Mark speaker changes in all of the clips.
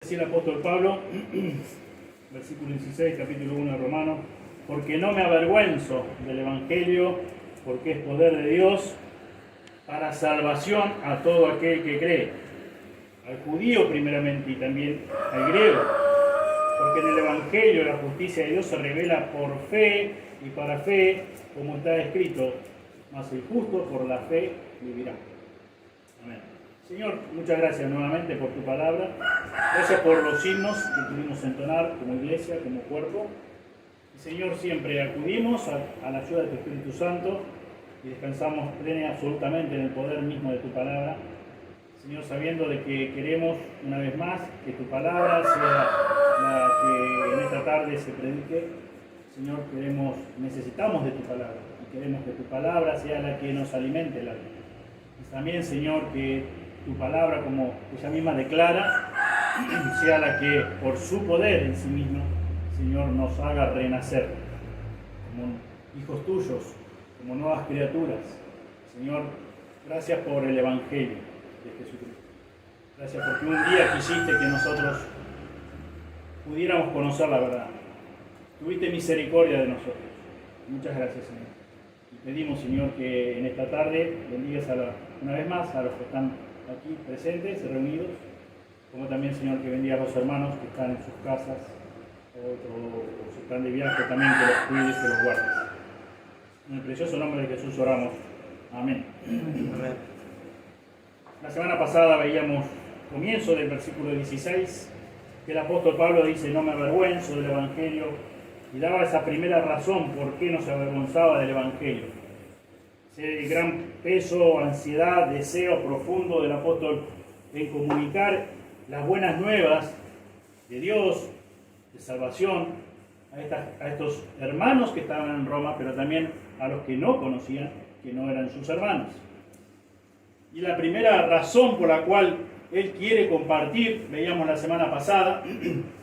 Speaker 1: Decía el apóstol Pablo, versículo 16, capítulo 1 de Romanos, porque no me avergüenzo del Evangelio, porque es poder de Dios para salvación a todo aquel que cree, al judío primeramente y también al griego, porque en el Evangelio la justicia de Dios se revela por fe y para fe, como está escrito, mas el justo por la fe vivirá. Amén. Señor, muchas gracias nuevamente por tu palabra. Gracias por los himnos que pudimos entonar como iglesia, como cuerpo. Y Señor, siempre acudimos a la ayuda de tu Espíritu Santo y descansamos plena y absolutamente en el poder mismo de tu palabra. Señor, sabiendo de que queremos una vez más que tu palabra sea la que en esta tarde se predique. Señor, necesitamos de tu palabra y queremos que tu palabra sea la que nos alimente el alma. Y también, Señor, que tu palabra, como ella misma declara, sea la que por su poder en sí misma, Señor, nos haga renacer como hijos tuyos, como nuevas criaturas. Señor, gracias por el Evangelio de Jesucristo. Gracias porque un día quisiste que nosotros pudiéramos conocer la verdad. Tuviste misericordia de nosotros. Muchas gracias, Señor. Y pedimos, Señor, que en esta tarde bendigas una vez más a los que están aquí presentes, reunidos, como también, Señor, que bendiga a los hermanos que están en sus casas o si están de viaje, también que los cuides, que los guardes. En el precioso nombre de Jesús oramos. Amén. Amén. La semana pasada veíamos comienzo del versículo 16, que el apóstol Pablo dice: no me avergüenzo del Evangelio, y daba esa primera razón por qué no se avergonzaba del Evangelio. Ese gran peso, ansiedad, deseo profundo del apóstol en comunicar las buenas nuevas de Dios, de salvación, a estos hermanos que estaban en Roma, pero también a los que no conocían, que no eran sus hermanos. Y la primera razón por la cual él quiere compartir, veíamos la semana pasada,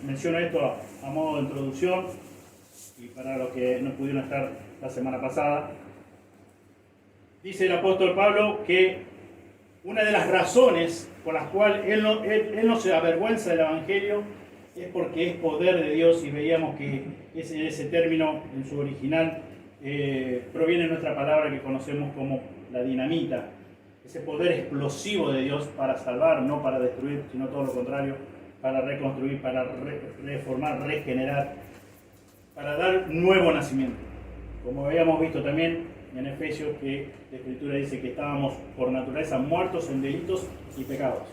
Speaker 1: menciono esto a modo de introducción, y para los que no pudieron estar la semana pasada, dice el apóstol Pablo que una de las razones por las cuales él no se avergüenza del Evangelio es porque es poder de Dios, y veíamos que ese término en su original proviene de nuestra palabra que conocemos como la dinamita, ese poder explosivo de Dios para salvar, no para destruir, sino todo lo contrario, para reconstruir, para reformar, regenerar, para dar nuevo nacimiento. Como habíamos visto también en Efesios, que la Escritura dice que estábamos por naturaleza muertos en delitos y pecados.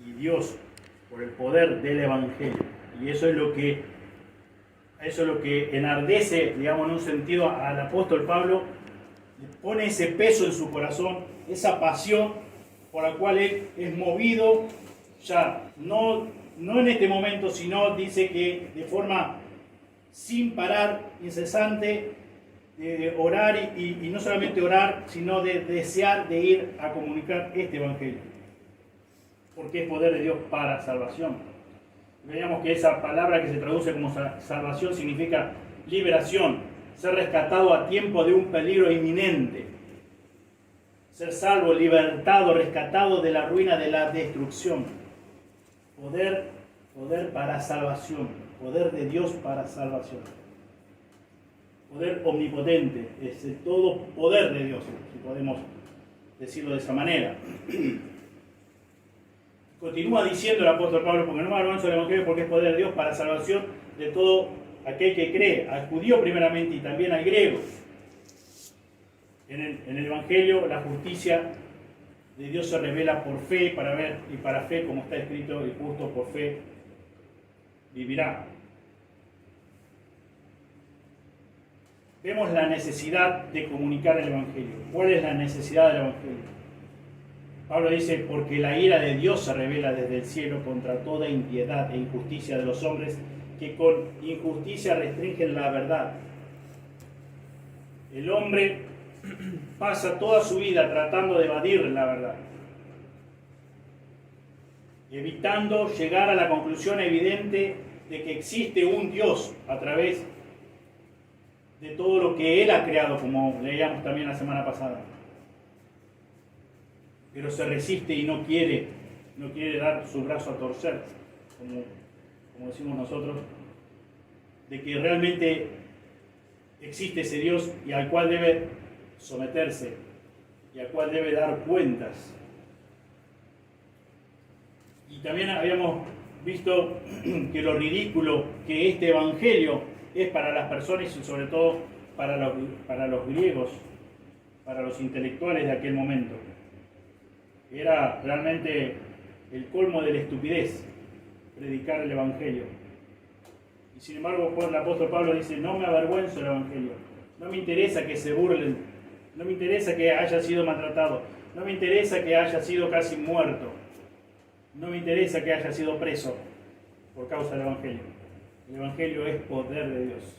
Speaker 1: Y Dios, por el poder del Evangelio, y eso es lo que enardece, digamos, en un sentido, al apóstol Pablo, le pone ese peso en su corazón, esa pasión por la cual él es movido, ya no en este momento, sino dice que de forma sin parar, incesante, de orar y no solamente orar, sino de desear de ir a comunicar este Evangelio, porque es poder de Dios para salvación. Veamos que esa palabra que se traduce como salvación significa liberación, ser rescatado a tiempo de un peligro inminente, ser salvo, libertado, rescatado de la ruina de la destrucción. Poder para salvación, poder de Dios para salvación. Poder omnipotente, es el todo poder de Dios, si podemos decirlo de esa manera. Continúa diciendo el apóstol Pablo: porque no me avergüenzo del Evangelio, porque es poder de Dios para salvación de todo aquel que cree, al judío primeramente y también al griego. En el Evangelio la justicia de Dios se revela por fe, para ver y para fe, como está escrito: el justo por fe vivirá. Vemos la necesidad de comunicar el Evangelio. ¿Cuál es la necesidad del Evangelio? Pablo dice: porque la ira de Dios se revela desde el cielo contra toda impiedad e injusticia de los hombres, que con injusticia restringen la verdad. El hombre pasa toda su vida tratando de evadir la verdad, evitando llegar a la conclusión evidente de que existe un Dios a través de todo lo que Él ha creado, como leíamos también la semana pasada. Pero se resiste y no quiere dar su brazo a torcer. como decimos nosotros, de que realmente existe ese Dios y al cual debe someterse y al cual debe dar cuentas. Y también habíamos visto que lo ridículo que este evangelio es para las personas y sobre todo para los griegos, para los intelectuales de aquel momento. Era realmente el colmo de la estupidez predicar el evangelio. Y sin embargo, el apóstol Pablo dice: no me avergüenzo del evangelio, no me interesa que se burlen, no me interesa que haya sido maltratado, no me interesa que haya sido casi muerto, no me interesa que haya sido preso por causa del evangelio. El evangelio es poder de Dios,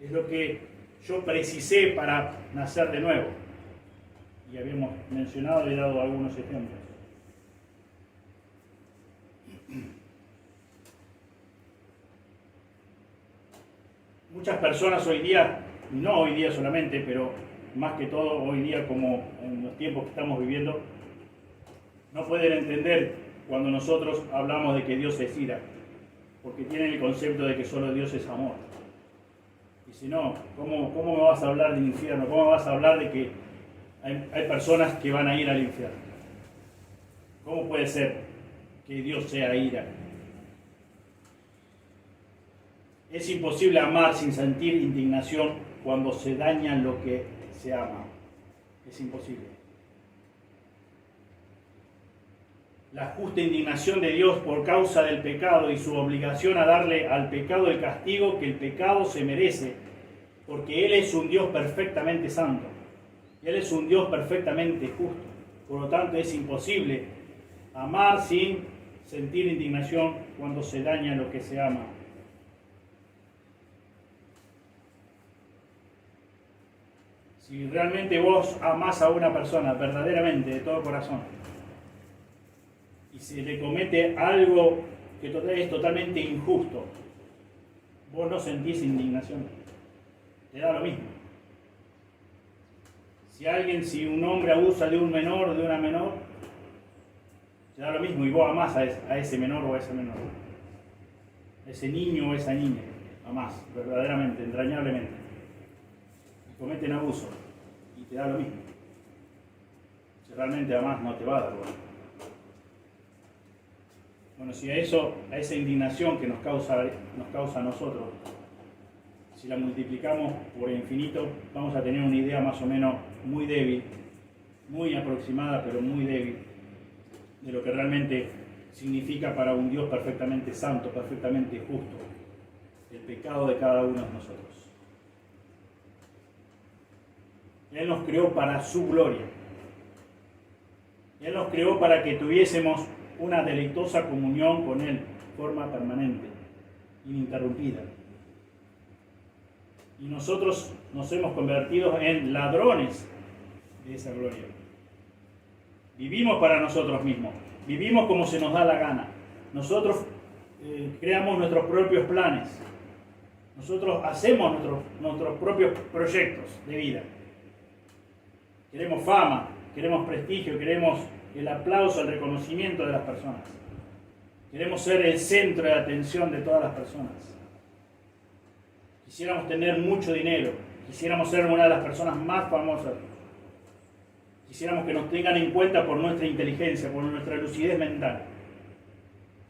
Speaker 1: es lo que yo precisé para nacer de nuevo. Y habíamos mencionado y dado algunos ejemplos. Muchas personas hoy día, no hoy día solamente, pero más que todo hoy día, como en los tiempos que estamos viviendo, no pueden entender cuando nosotros hablamos de que Dios es ira, porque tienen el concepto de que solo Dios es amor. Y si no, ¿cómo me vas a hablar del infierno? ¿Cómo me vas a hablar de que hay personas que van a ir al infierno? ¿Cómo puede ser que Dios sea ira? Es imposible amar sin sentir indignación cuando se daña lo que se ama. Es imposible. La justa indignación de Dios por causa del pecado y su obligación a darle al pecado el castigo que el pecado se merece, porque Él es un Dios perfectamente santo. Él es un Dios perfectamente justo. Por lo tanto, es imposible amar sin sentir indignación cuando se daña lo que se ama. Si realmente vos amás a una persona verdaderamente, de todo corazón, y se le comete algo que es totalmente injusto, vos no sentís indignación. Te da lo mismo. Si un hombre abusa de un menor o de una menor, te da lo mismo y vos amás a ese menor o a esa menor. A ese niño o a esa niña, amás, verdaderamente, entrañablemente. Y cometen abuso y te da lo mismo. Si realmente amás, no te va a dar bueno. Bueno, si a esa indignación que nos causa a nosotros, si la multiplicamos por infinito, vamos a tener una idea más o menos muy débil, muy aproximada, pero muy débil, de lo que realmente significa para un Dios perfectamente santo, perfectamente justo, el pecado de cada uno de nosotros. Él nos creó para su gloria. Él nos creó para que tuviésemos una deleitosa comunión con Él, de forma permanente, ininterrumpida. Y nosotros nos hemos convertido en ladrones de esa gloria. Vivimos para nosotros mismos, vivimos como se nos da la gana. Nosotros creamos nuestros propios planes, nosotros hacemos nuestros propios proyectos de vida. Queremos fama, queremos prestigio, queremos el aplauso, el reconocimiento de las personas. Queremos ser el centro de atención de todas las personas. Quisiéramos tener mucho dinero, quisiéramos ser una de las personas más famosas. Quisiéramos que nos tengan en cuenta por nuestra inteligencia, por nuestra lucidez mental.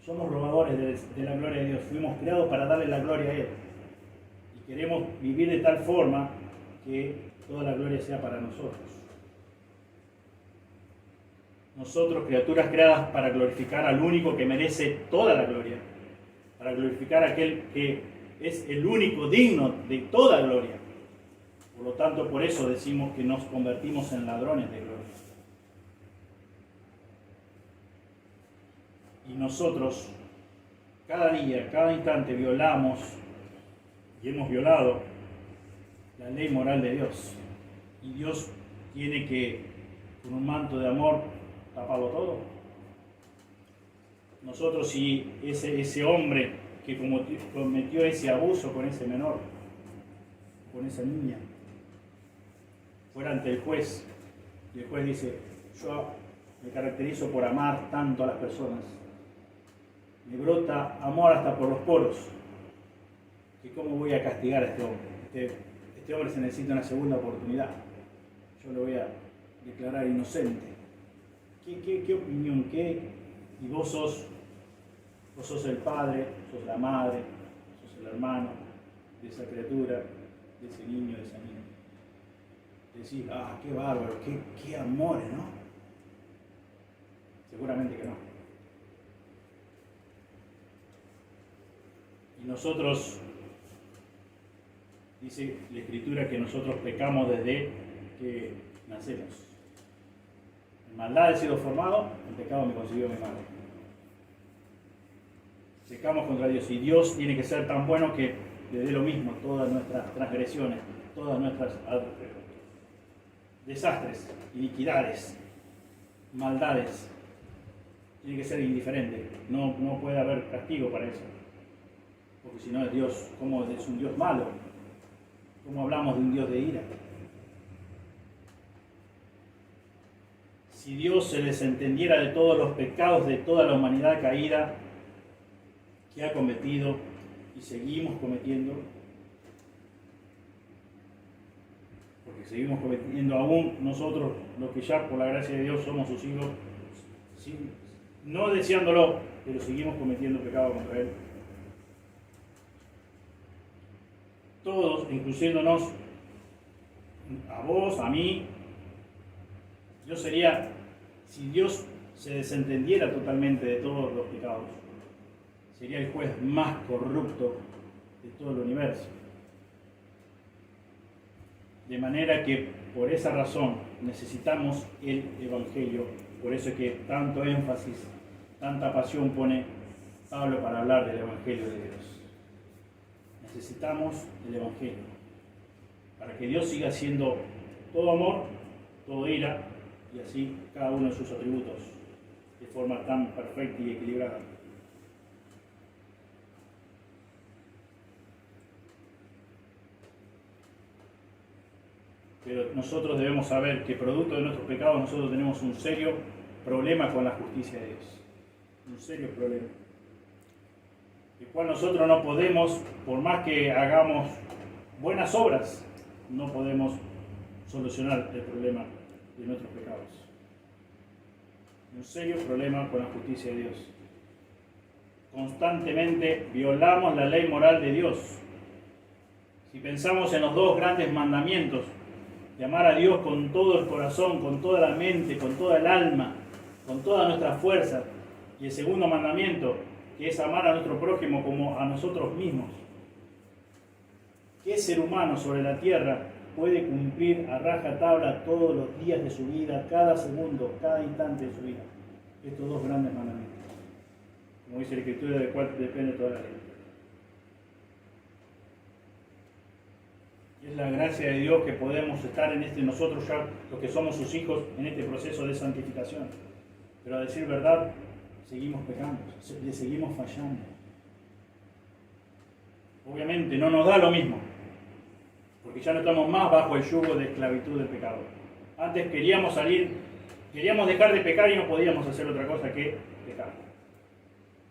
Speaker 1: Somos robadores de la gloria de Dios. Fuimos creados para darle la gloria a Él. Y queremos vivir de tal forma que toda la gloria sea para nosotros. Nosotros, criaturas creadas para glorificar al único que merece toda la gloria, para glorificar a aquel que es el único digno de toda gloria. Por lo tanto, por eso decimos que nos convertimos en ladrones de gloria. Y nosotros, cada día, cada instante, violamos y hemos violado la ley moral de Dios. Y Dios tiene que, con un manto de amor, taparlo todo. Nosotros, si ese hombre que cometió ese abuso con ese menor, con esa niña, fuera ante el juez, y el juez dice: yo me caracterizo por amar tanto a las personas, me brota amor hasta por los poros. ¿Y cómo voy a castigar a este hombre? Este hombre se necesita una segunda oportunidad. Yo lo voy a declarar inocente. ¿Qué opinión? Y vos sos el padre, sos la madre, sos el hermano de esa criatura, de ese niño, de esa niña. Decís, qué bárbaro, qué amores, ¿no? Seguramente que no. Y nosotros, dice la Escritura que nosotros pecamos desde que nacemos. En maldad he sido formado, en pecado me concibió mi madre. Pecamos contra Dios y Dios tiene que ser tan bueno que le dé lo mismo todas nuestras transgresiones, todas nuestras desastres, iniquidades, maldades. Tiene que ser indiferente, no puede haber castigo para eso. Porque si no es Dios, ¿cómo es un Dios malo? ¿Cómo hablamos de un Dios de ira? Si Dios se desentendiera de todos los pecados de toda la humanidad caída que ha cometido y seguimos cometiendo, porque seguimos cometiendo aún nosotros, los que ya por la gracia de Dios somos sus hijos, no deseándolo, pero seguimos cometiendo pecado contra Él. Todos, incluyéndonos a vos, a mí, yo sería, si Dios se desentendiera totalmente de todos los pecados, sería el juez más corrupto de todo el universo. De manera que por esa razón necesitamos el Evangelio. Por eso es que tanto énfasis, tanta pasión pone Pablo para hablar del Evangelio de Dios. Necesitamos el Evangelio para que Dios siga siendo todo amor, todo ira, y así cada uno de sus atributos de forma tan perfecta y equilibrada. Pero nosotros debemos saber que producto de nuestros pecados nosotros tenemos un serio problema con la justicia de Dios. Un serio problema. El cual nosotros no podemos, por más que hagamos buenas obras, no podemos solucionar el problema de nuestros pecados. Un serio problema con la justicia de Dios. Constantemente violamos la ley moral de Dios. Si pensamos en los dos grandes mandamientos, de amar a Dios con todo el corazón, con toda la mente, con toda el alma, con toda nuestra fuerza, y el segundo mandamiento, que es amar a nuestro prójimo como a nosotros mismos. ¿Qué ser humano sobre la tierra puede cumplir a rajatabla todos los días de su vida, cada segundo, cada instante de su vida? Estos dos grandes mandamientos. Como dice la Escritura, del cual depende toda la ley. Es la gracia de Dios que podemos estar nosotros ya, los que somos sus hijos, en este proceso de santificación. Pero a decir verdad, seguimos pecando, le seguimos fallando. Obviamente no nos da lo mismo, porque ya no estamos más bajo el yugo de esclavitud del pecado. Antes queríamos dejar de pecar y no podíamos hacer otra cosa que pecar.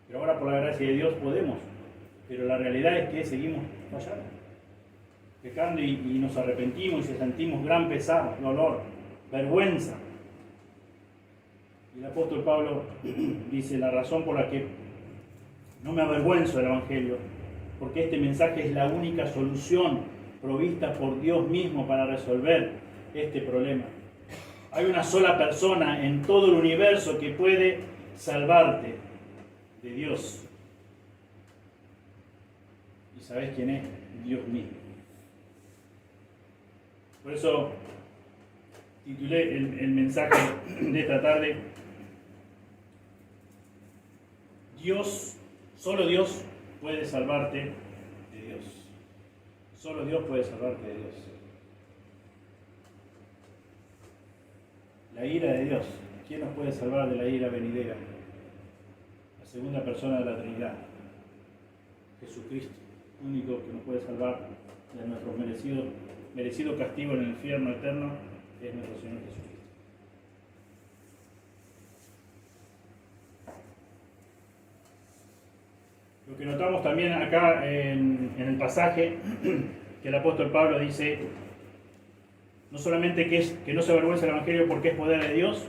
Speaker 1: Pero ahora por la gracia de Dios podemos, pero la realidad es que seguimos fallando, pecando y nos arrepentimos y sentimos gran pesar, dolor, vergüenza. Y el apóstol Pablo dice la razón por la que no me avergüenzo del Evangelio, porque este mensaje es la única solución provista por Dios mismo para resolver este problema. Hay una sola persona en todo el universo que puede salvarte de Dios. ¿Y sabes quién es? Dios mismo. Por eso titulé el mensaje de esta tarde: solo Dios puede salvarte de Dios. Solo Dios puede salvarte de Dios. La ira de Dios. ¿Quién nos puede salvar de la ira venidera? La segunda persona de la Trinidad, Jesucristo, único que nos puede salvar de nuestro merecido castigo en el infierno eterno, es nuestro Señor Jesucristo. Lo que notamos también acá en el pasaje, que el apóstol Pablo dice, no solamente que no se avergüenza el Evangelio porque es poder de Dios,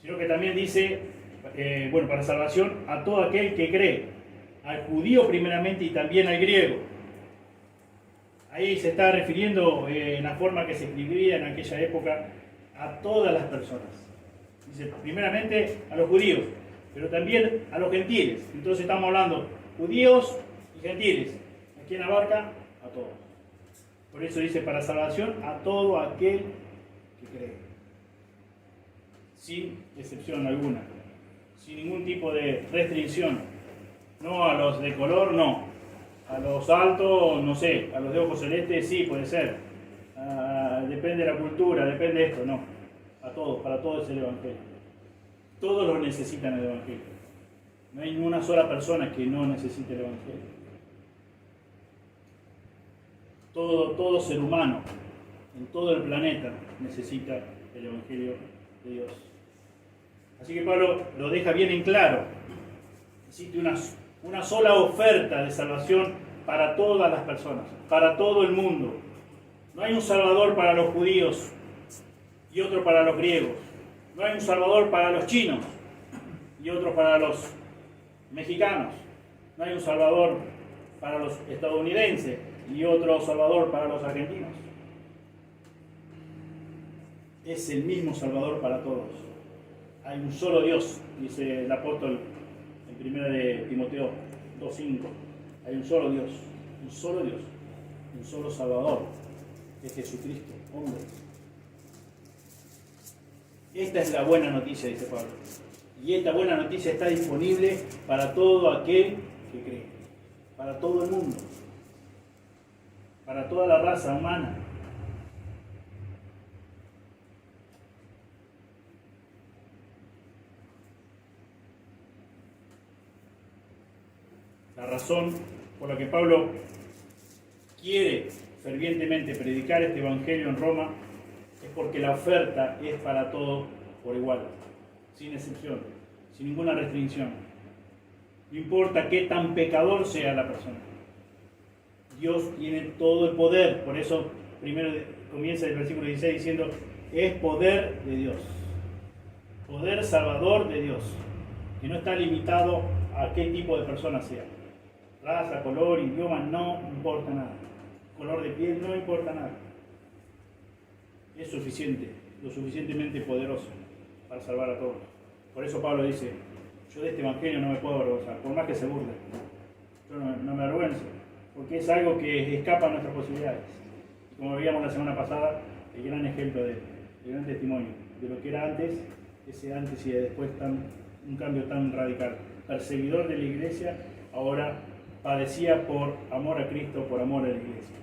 Speaker 1: sino que también dice, para salvación a todo aquel que cree, al judío primeramente y también al griego. Ahí se está refiriendo en la forma que se escribía en aquella época a todas las personas. Dice, primeramente a los judíos, pero también a los gentiles. Entonces estamos hablando judíos y gentiles. ¿A quién abarca? A todos. Por eso dice, para salvación a todo aquel que cree. Sin excepción alguna. Sin ningún tipo de restricción. No a los de color, no. A los altos, no sé. A los de ojos celestes, sí, puede ser. Depende de la cultura, depende de esto, no. A todos, para todos es el Evangelio. Todos lo necesitan el Evangelio. No hay ni una sola persona que no necesite el Evangelio. Todo ser humano en todo el planeta necesita el Evangelio de Dios. Así que Pablo lo deja bien en claro. Existe una sola oferta de salvación para todas las personas, para todo el mundo. No hay un Salvador para los judíos y otro para los griegos. No hay un Salvador para los chinos y otro para los mexicanos. No hay un Salvador para los estadounidenses y otro Salvador para los argentinos. Es el mismo Salvador para todos. Hay un solo Dios, dice el apóstol en 1 de Timoteo 2:5. Hay un solo Dios, un solo Salvador, que es Jesucristo, hombre. Esta es la buena noticia, dice Pablo. Y esta buena noticia está disponible para todo aquel que cree, para todo el mundo, para toda la raza humana. La razón por la que Pablo quiere fervientemente predicar este evangelio en Roma es porque la oferta es para todos por igual, sin excepción, sin ninguna restricción. No importa qué tan pecador sea la persona. Dios tiene todo el poder. Por eso primero comienza el versículo 16 diciendo, es poder de Dios. Poder salvador de Dios, que no está limitado a qué tipo de persona sea. Raza, color, idioma, no importa nada. Color de piel, no importa nada. Es suficiente, lo suficientemente poderoso para salvar a todos. Por eso Pablo dice, yo de este evangelio no me puedo avergonzar, por más que se burle. Yo no me avergüenzo, porque es algo que escapa a nuestras posibilidades. Como veíamos la semana pasada, el gran ejemplo el gran testimonio de lo que era antes, ese antes y después, un cambio tan radical. Perseguidor de la iglesia, ahora padecía por amor a Cristo, por amor a la iglesia.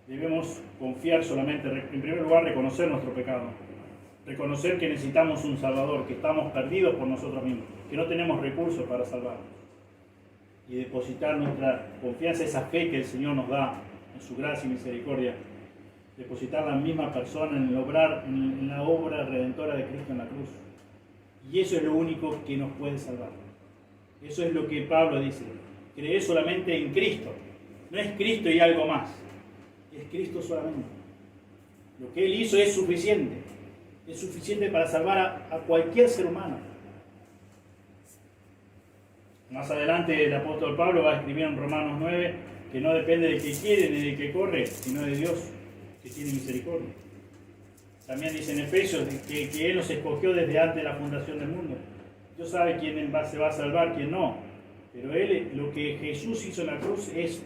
Speaker 1: Debemos confiar solamente, en primer lugar, reconocer nuestro pecado. Reconocer que necesitamos un Salvador, que estamos perdidos por nosotros mismos, que no tenemos recursos para salvarnos. Y depositar nuestra confianza, esa fe que el Señor nos da en su gracia y misericordia. Depositar la misma persona en la obra redentora de Cristo en la cruz. Y eso es lo único que nos puede salvar. Eso es lo que Pablo dice. Creer solamente en Cristo. No es Cristo y algo más. Es Cristo solamente. Lo que Él hizo es suficiente. Es suficiente para salvar a cualquier ser humano. Más adelante el apóstol Pablo va a escribir en Romanos 9 que no depende de que quiere ni de que corre, sino de Dios que tiene misericordia. También dice en Efesios que Él nos escogió desde antes de la fundación del mundo. Dios sabe quién se va a salvar, quién no. Pero lo que Jesús hizo en la cruz es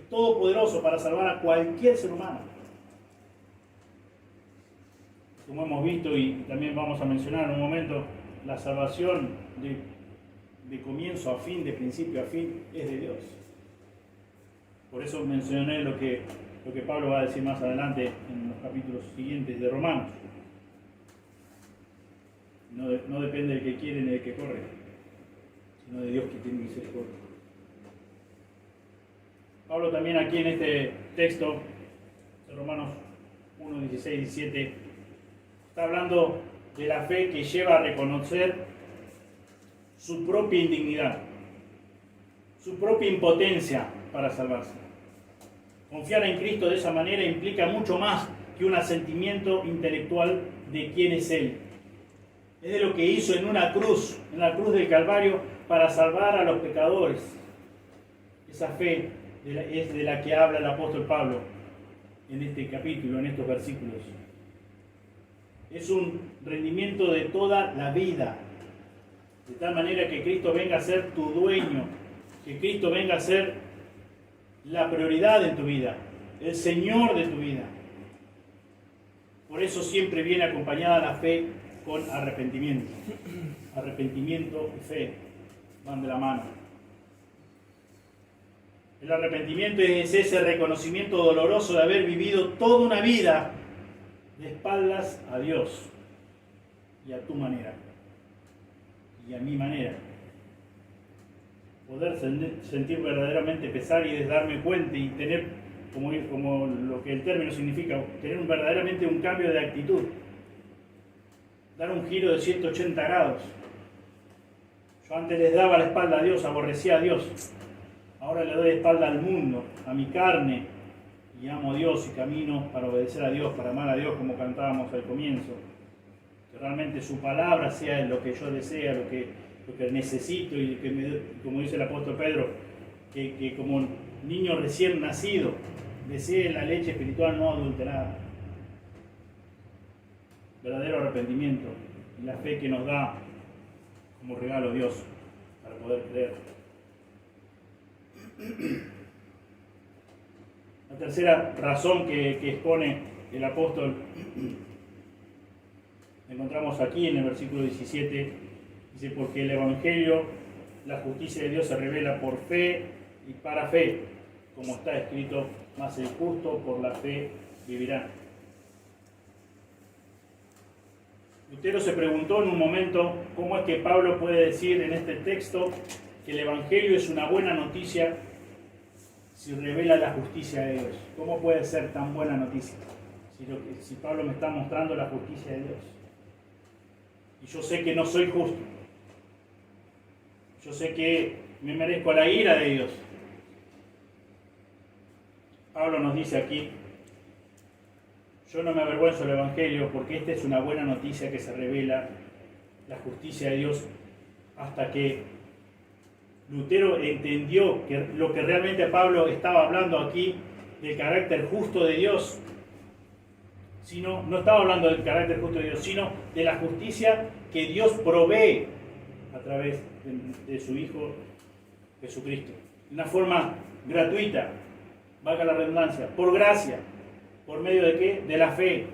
Speaker 1: todopoderoso para salvar a cualquier ser humano. Como hemos visto y también vamos a mencionar en un momento, la salvación de comienzo a fin, de principio a fin, es de Dios. Por eso mencioné lo que Pablo va a decir más adelante en los capítulos siguientes de Romanos. No depende del que quiere ni del que corre, sino de Dios que tiene misericordia. Pablo también aquí en este texto de Romanos 1, 16, 17 está hablando de la fe que lleva a reconocer su propia indignidad, su propia impotencia para salvarse. Confiar en Cristo de esa manera implica mucho más que un asentimiento intelectual de quién es Él. Es de lo que hizo en la cruz del Calvario, para salvar a los pecadores. Esa fe es de la que habla el apóstol Pablo en este capítulo, en estos versículos. Es un rendimiento de toda la vida, de tal manera que Cristo venga a ser tu dueño, que Cristo venga a ser la prioridad en tu vida, el Señor de tu vida. Por eso siempre viene acompañada la fe con arrepentimiento. Arrepentimiento y fe van de la mano. El arrepentimiento es ese reconocimiento doloroso de haber vivido toda una vida de espaldas a Dios y a tu manera y a mi manera. Poder sentir verdaderamente pesar y darme cuenta y tener, como lo que el término significa, tener verdaderamente un cambio de actitud, dar un giro de 180 grados. Yo antes les daba la espalda a Dios, aborrecía a Dios. Ahora le doy la espalda al mundo, a mi carne, y amo a Dios y camino para obedecer a Dios, para amar a Dios, como cantábamos al comienzo. Que realmente su palabra sea lo que yo desea, lo que necesito, y que como dice el apóstol Pedro, que como niño recién nacido desee la leche espiritual no adulterada. Verdadero arrepentimiento y la fe que nos da como regalo Dios para poder creer. La tercera razón que expone el apóstol la encontramos aquí en el versículo 17. Dice: porque el Evangelio, la justicia de Dios, se revela por fe y para fe, como está escrito: mas el justo por la fe vivirá. Lutero se preguntó en un momento cómo es que Pablo puede decir en este texto que el Evangelio es una buena noticia si revela la justicia de Dios. ¿Cómo puede ser tan buena noticia si Pablo me está mostrando la justicia de Dios? Y yo sé que no soy justo. Yo sé que me merezco la ira de Dios. Pablo nos dice aquí: yo no me avergüenzo del Evangelio, porque esta es una buena noticia que se revela la justicia de Dios, hasta que Lutero entendió que lo que realmente Pablo estaba hablando aquí del carácter justo de Dios, no estaba hablando del carácter justo de Dios, sino de la justicia que Dios provee a través de su Hijo Jesucristo. De una forma gratuita, valga la redundancia, por gracia. ¿Por medio de qué? De la fe.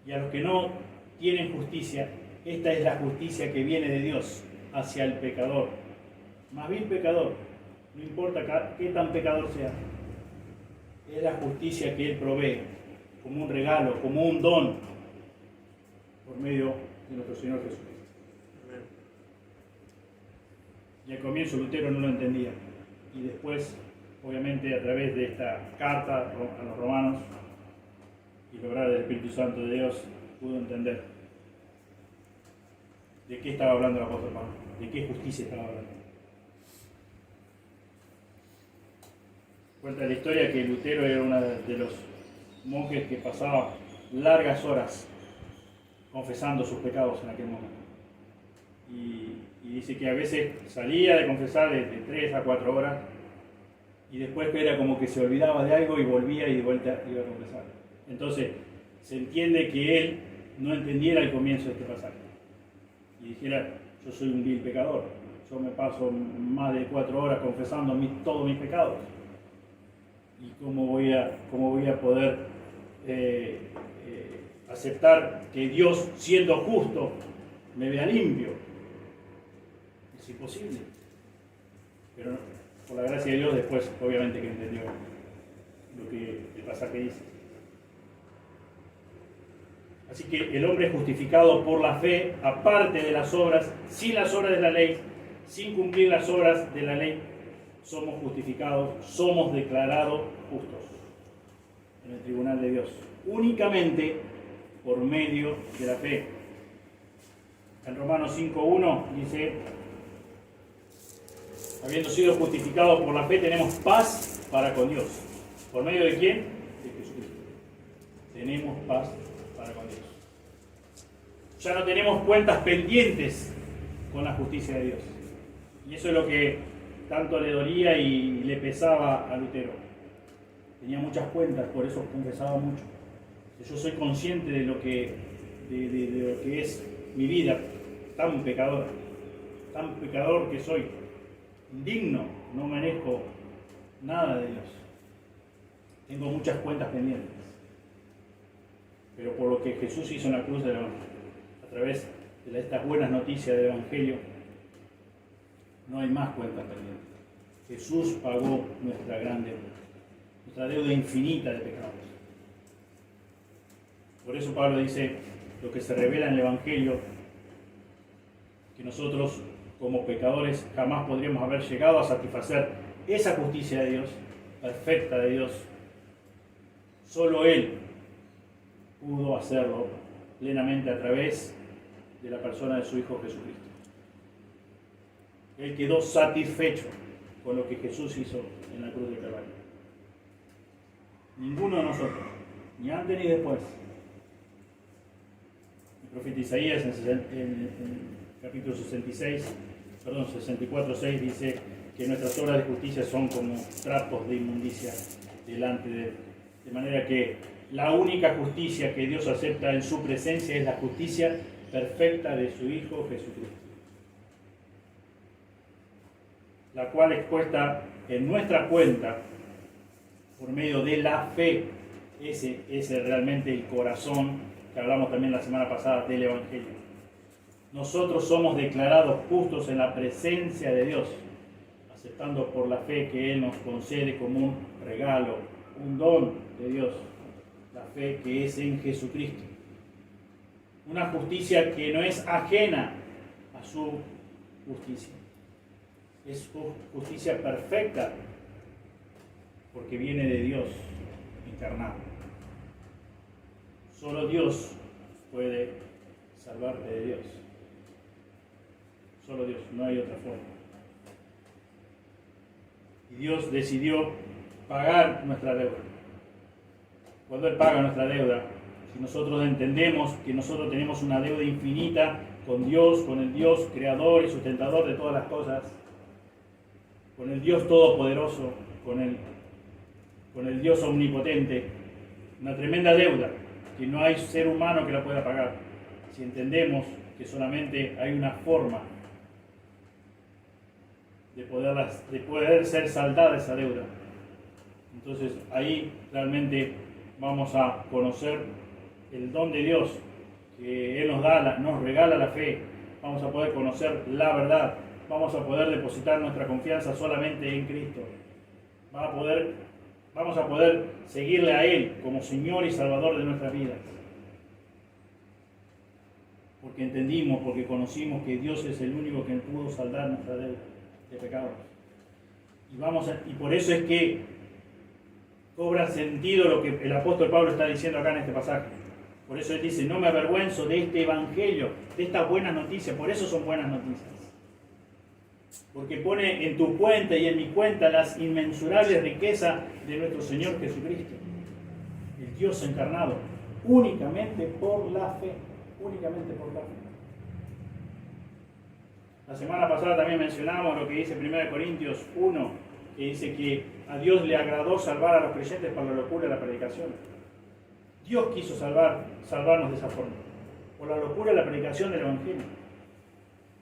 Speaker 1: Y a los que no tienen justicia, esta es la justicia que viene de Dios hacia el pecador. Más bien pecador, no importa qué tan pecador sea. Es la justicia que Él provee, como un regalo, como un don, por medio de nuestro Señor Jesucristo. Y al comienzo Lutero no lo entendía. Y después, obviamente, a través de esta carta a los romanos y lograr del Espíritu Santo de Dios, pudo entender de qué estaba hablando el apóstol Pablo, de qué justicia estaba hablando. Cuenta la historia que Lutero era uno de los monjes que pasaba largas horas confesando sus pecados en aquel momento. Y dice que a veces salía de confesar de 3 a 4 horas, y después era como que se olvidaba de algo y volvía y de vuelta iba a confesar. Entonces se entiende que él no entendiera el comienzo de este pasaje y dijera: yo soy un vil pecador, yo me paso más de 4 horas confesando todos mis pecados, y cómo voy a poder aceptar que Dios, siendo justo, me vea limpio. Es imposible. Pero por la gracia de Dios, después obviamente que entendió lo que el pasaje dice. Así que el hombre es justificado por la fe, aparte de las obras, sin las obras de la ley, sin cumplir las obras de la ley, somos justificados, somos declarados justos en el tribunal de Dios. Únicamente por medio de la fe. En Romanos 5.1 dice, habiendo sido justificados por la fe, tenemos paz para con Dios. ¿Por medio de quién? De Jesucristo. Tenemos paz para con Dios. Ya no tenemos cuentas pendientes con la justicia de Dios. Y eso es lo que tanto le dolía y le pesaba a Lutero. Tenía muchas cuentas, por eso confesaba mucho. Yo soy consciente de lo que es mi vida, tan pecador que soy, indigno, no merezco nada de Dios. Tengo muchas cuentas pendientes. Pero por lo que Jesús hizo en la cruz a través de estas buenas noticias del Evangelio, no hay más cuentas pendientes. Jesús pagó nuestra gran deuda, nuestra deuda infinita de pecados. Por eso Pablo dice, lo que se revela en el Evangelio, que nosotros como pecadores jamás podríamos haber llegado a satisfacer esa justicia de Dios, perfecta de Dios. Solo Él pudo hacerlo plenamente a través de la persona de su Hijo Jesucristo. Él quedó satisfecho con lo que Jesús hizo en la cruz del Calvario. Ninguno de nosotros, ni antes ni después. El profeta Isaías en capítulo 64:6 dice que nuestras obras de justicia son como trapos de inmundicia delante de Él. De manera que la única justicia que Dios acepta en su presencia es la justicia perfecta de su Hijo Jesucristo, la cual es puesta en nuestra cuenta por medio de la fe. Ese es realmente el corazón que hablamos también la semana pasada del Evangelio. Nosotros somos declarados justos en la presencia de Dios, aceptando por la fe que Él nos concede como un regalo, un don de Dios, la fe que es en Jesucristo. Una justicia que no es ajena a su justicia. Es justicia perfecta porque viene de Dios encarnado. Solo Dios puede salvarte de Dios. Solo Dios, no hay otra forma. Y Dios decidió pagar nuestra deuda. Cuando Él paga nuestra deuda, si nosotros entendemos que nosotros tenemos una deuda infinita con Dios, con el Dios creador y sustentador de todas las cosas, con el Dios todopoderoso, con el Dios omnipotente, una tremenda deuda que no hay ser humano que la pueda pagar. Si entendemos que solamente hay una forma de poder ser saldada esa deuda, entonces ahí realmente vamos a conocer el don de Dios que Él nos regala la fe. Vamos a poder conocer la verdad, vamos a poder depositar nuestra confianza solamente en Cristo. Vamos a poder seguirle a Él como Señor y Salvador de nuestras vidas. Porque entendimos, porque conocimos que Dios es el único que pudo saldar nuestra deuda de pecados. Y por eso es que cobra sentido lo que el apóstol Pablo está diciendo acá en este pasaje. Por eso él dice, no me avergüenzo de este evangelio, de estas buenas noticias. Por eso son buenas noticias. Porque pone en tu cuenta y en mi cuenta las inmensurables riquezas de nuestro Señor Jesucristo, el Dios encarnado, únicamente por la fe. Únicamente por la fe. La semana pasada también mencionamos lo que dice 1 Corintios 1, que dice que a Dios le agradó salvar a los creyentes por la locura de la predicación. Dios quiso salvarnos de esa forma, por la locura de la predicación del Evangelio.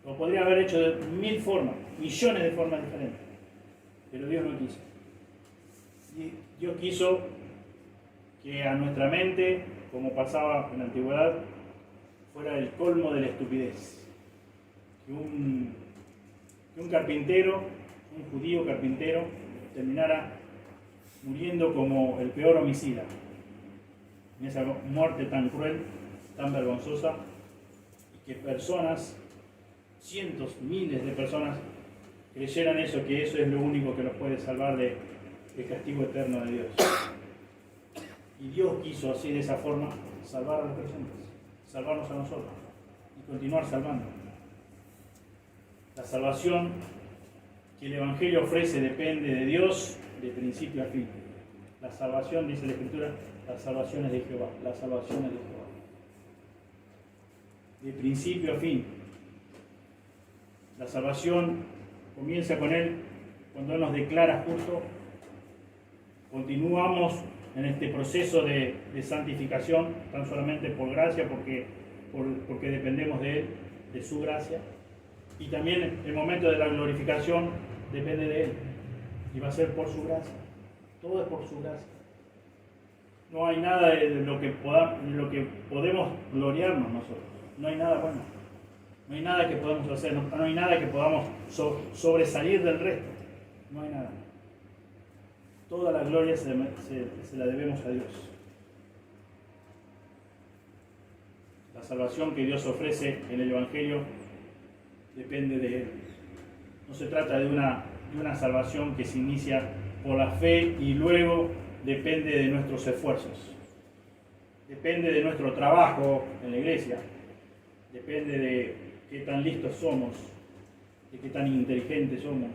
Speaker 1: Lo podría haber hecho de 1000 formas, millones de formas diferentes, pero Dios no quiso. Y Dios quiso que a nuestra mente, como pasaba en la antigüedad, fuera el colmo de la estupidez. Que un carpintero, un judío carpintero, terminara muriendo como el peor homicida, en esa muerte tan cruel, tan vergonzosa, y que personas, cientos, miles de personas, creyeran eso, que eso es lo único que los puede salvar del castigo eterno de Dios. Y Dios quiso así, de esa forma, salvar a las personas, salvarnos a nosotros y continuar salvando. La salvación que el Evangelio ofrece depende de Dios de principio a fin. La salvación, dice la Escritura, la salvación es de Jehová, la salvación es de Jehová. De principio a fin. La salvación comienza con Él cuando Él nos declara justo. Continuamos en este proceso de santificación, tan solamente por gracia, porque dependemos de Él, de su gracia. Y también el momento de la glorificación depende de Él. Y va a ser por su gracia. Todo es por su gracia. No hay nada de lo que podemos gloriarnos nosotros. No hay nada bueno. No hay nada que podamos hacer. No hay nada que podamos sobresalir del resto. No hay nada. Toda la gloria se la debemos a Dios. La salvación que Dios ofrece en el Evangelio depende de Él. No se trata de una salvación que se inicia por la fe y luego depende de nuestros esfuerzos. Depende de nuestro trabajo en la iglesia. Depende de qué tan listos somos, de qué tan inteligentes somos,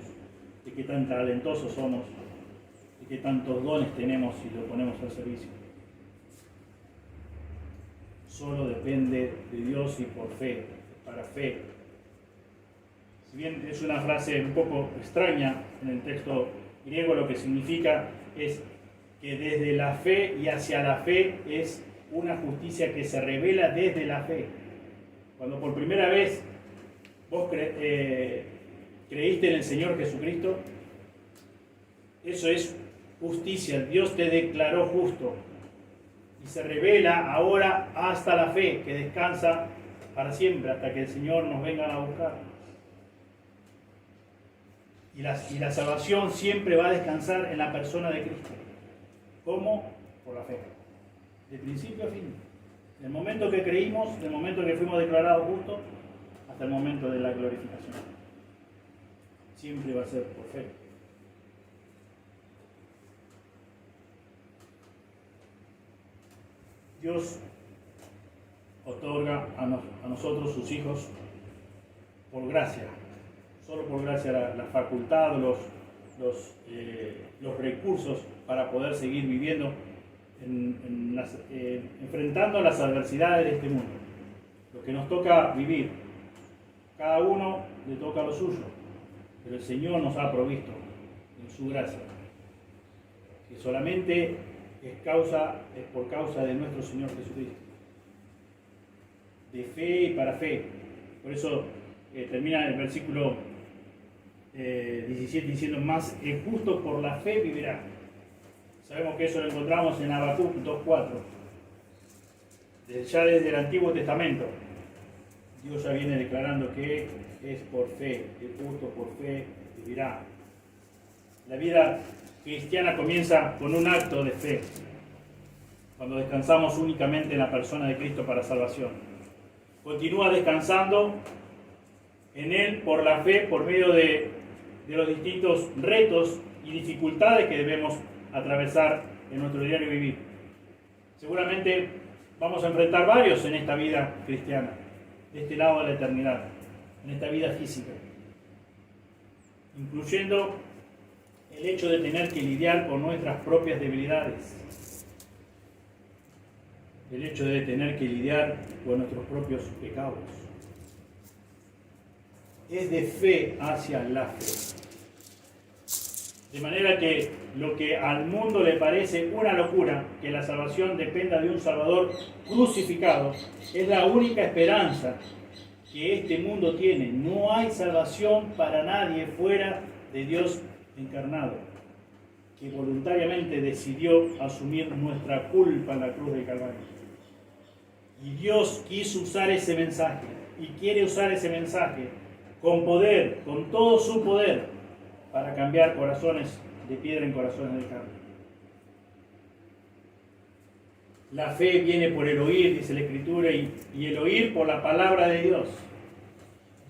Speaker 1: de qué tan talentosos somos, de qué tantos dones tenemos y lo ponemos al servicio. Solo depende de Dios y por fe, para fe. Si bien es una frase un poco extraña en el texto griego, lo que significa es que desde la fe y hacia la fe es una justicia que se revela desde la fe. Cuando por primera vez vos creíste en el Señor Jesucristo, eso es justicia. Dios te declaró justo y se revela ahora hasta la fe que descansa para siempre, hasta que el Señor nos venga a buscar. Y la salvación siempre va a descansar en la persona de Cristo. ¿Cómo? Por la fe. De principio a fin. Del momento que creímos, del momento que fuimos declarados justos, hasta el momento de la glorificación. Siempre va a ser por fe. Dios otorga a nosotros, sus hijos, por gracia. Solo por gracia la facultad, los recursos para poder seguir viviendo, enfrentando las adversidades de este mundo. Lo que nos toca vivir, cada uno le toca lo suyo, pero el Señor nos ha provisto en su gracia, que solamente es por causa de nuestro Señor Jesucristo, de fe y para fe. Por eso termina el versículo 17 diciendo: más el justo por la fe vivirá. Sabemos que eso lo encontramos en Habacuc 2:4. Ya desde el Antiguo Testamento Dios ya viene declarando que es por fe, el justo por fe vivirá. La vida cristiana comienza con un acto de fe, cuando descansamos únicamente en la persona de Cristo para salvación. Continúa descansando en Él por la fe, por medio de los distintos retos y dificultades que debemos atravesar en nuestro diario vivir. Seguramente vamos a enfrentar varios en esta vida cristiana, de este lado de la eternidad, en esta vida física, incluyendo el hecho de tener que lidiar con nuestras propias debilidades, el hecho de tener que lidiar con nuestros propios pecados. Es de fe hacia la fe. De manera que lo que al mundo le parece una locura, que la salvación dependa de un Salvador crucificado, es la única esperanza que este mundo tiene. No hay salvación para nadie fuera de Dios encarnado, que voluntariamente decidió asumir nuestra culpa en la cruz del Calvario. Y Dios quiso usar ese mensaje, y quiere usar ese mensaje con poder, con todo su poder, para cambiar corazones de piedra en corazones de carne. La fe viene por el oír, dice la Escritura, y el oír por la palabra de Dios.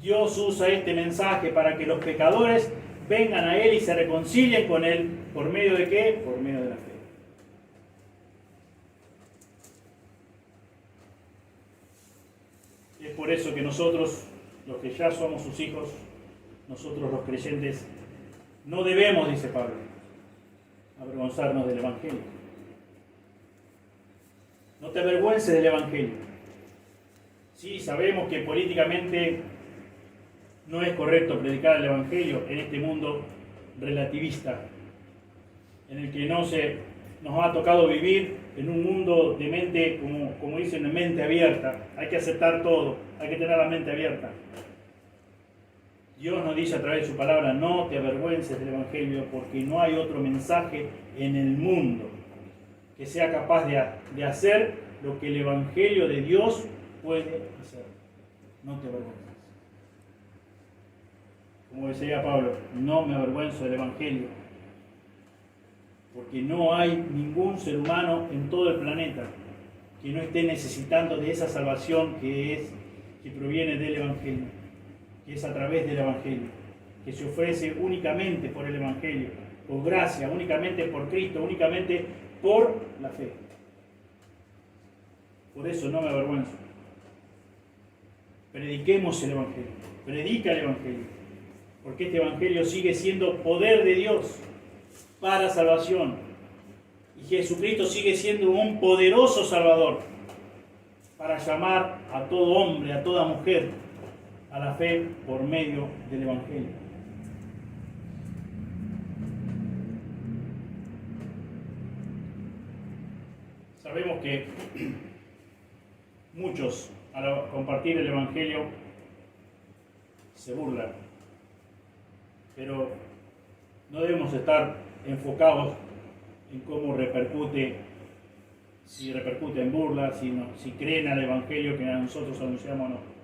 Speaker 1: Dios usa este mensaje para que los pecadores vengan a Él y se reconcilien con Él. ¿Por medio de qué? Por medio de la fe. Es por eso que nosotros, los que ya somos sus hijos, nosotros los creyentes, no debemos, dice Pablo, avergonzarnos del Evangelio. No te avergüences del Evangelio. Sí, sabemos que políticamente no es correcto predicar el Evangelio en este mundo relativista, en el que nos ha tocado vivir en un mundo de mente, como dicen, de mente abierta. Hay que aceptar todo, hay que tener la mente abierta. Dios nos dice a través de su palabra: no te avergüences del Evangelio, porque no hay otro mensaje en el mundo que sea capaz de hacer lo que el Evangelio de Dios puede hacer. No te avergüences. Como decía Pablo, no me avergüenzo del Evangelio, porque no hay ningún ser humano en todo el planeta que no esté necesitando de esa salvación que proviene del Evangelio, que es a través del Evangelio, que se ofrece únicamente por el Evangelio, por gracia, únicamente por Cristo, únicamente por la fe. Por eso no me avergüenzo. Prediquemos el Evangelio, predica el Evangelio, porque este Evangelio sigue siendo poder de Dios para salvación, y Jesucristo sigue siendo un poderoso Salvador para llamar a todo hombre, a toda mujer a la fe por medio del Evangelio. Sabemos que muchos, al compartir el Evangelio, se burlan, pero no debemos estar enfocados en cómo repercute, si repercute en burlas, si creen al Evangelio que nosotros anunciamos o no.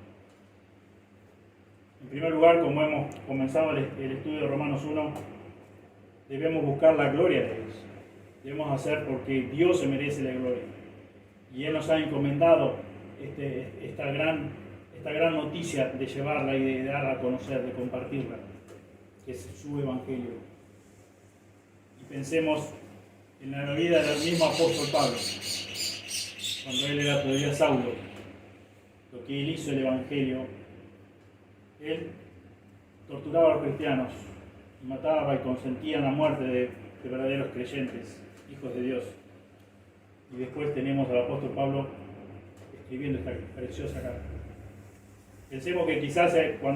Speaker 1: En primer lugar, como hemos comenzado el estudio de Romanos 1, debemos buscar la gloria de Dios. Debemos hacer porque Dios se merece la gloria. Y Él nos ha encomendado esta gran noticia de llevarla y de darla a conocer, de compartirla, que es su Evangelio. Y pensemos en la vida del mismo apóstol Pablo, cuando él era todavía Saulo, lo que él hizo el Evangelio. Él torturaba a los cristianos y mataba y consentía la muerte de verdaderos creyentes, hijos de Dios. Y después tenemos al apóstol Pablo escribiendo esta preciosa carta. Pensemos que quizás cuando